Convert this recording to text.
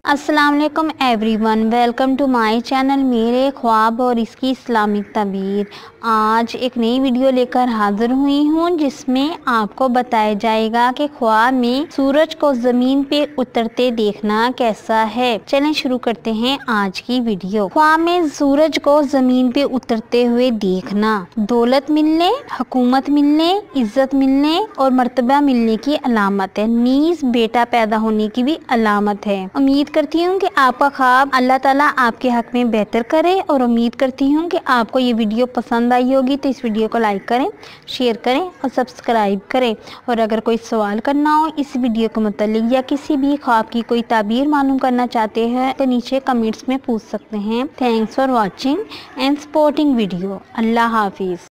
अस्सलाम वालेकुम everyone, welcome to my channel मेरे ख्वाब और इसकी इस्लामिक तबीर। आज एक नई वीडियो लेकर हाजिर हुई हूँ जिसमें आपको बताया जाएगा कि ख्वाब में सूरज को ज़मीन पे उतरते देखना कैसा है। चलें शुरू करते हैं आज की वीडियो। ख्वाब में सूरज को ज़मीन पे उतरते हुए देखना दौलत मिलने, हुकूमत मिलने, इज्जत मिलने और मर्तबा मिलने की अलामत है। नीज बेटा पैदा होने की भी अलामत है। उम्मीद करती हूँ कि आपका ख्वाब अल्लाह ताला आपके हक में बेहतर करे और उम्मीद करती हूँ कि आपको ये वीडियो पसंद आई होगी। तो इस वीडियो को लाइक करें, शेयर करें और सब्सक्राइब करें। और अगर कोई सवाल करना हो इस वीडियो के मुतालिक या किसी भी ख्वाब की कोई ताबीर मालूम करना चाहते हैं तो नीचे कमेंट्स में पूछ सकते हैं। Thanks for watching and supporting video. अल्लाह हाफिज़।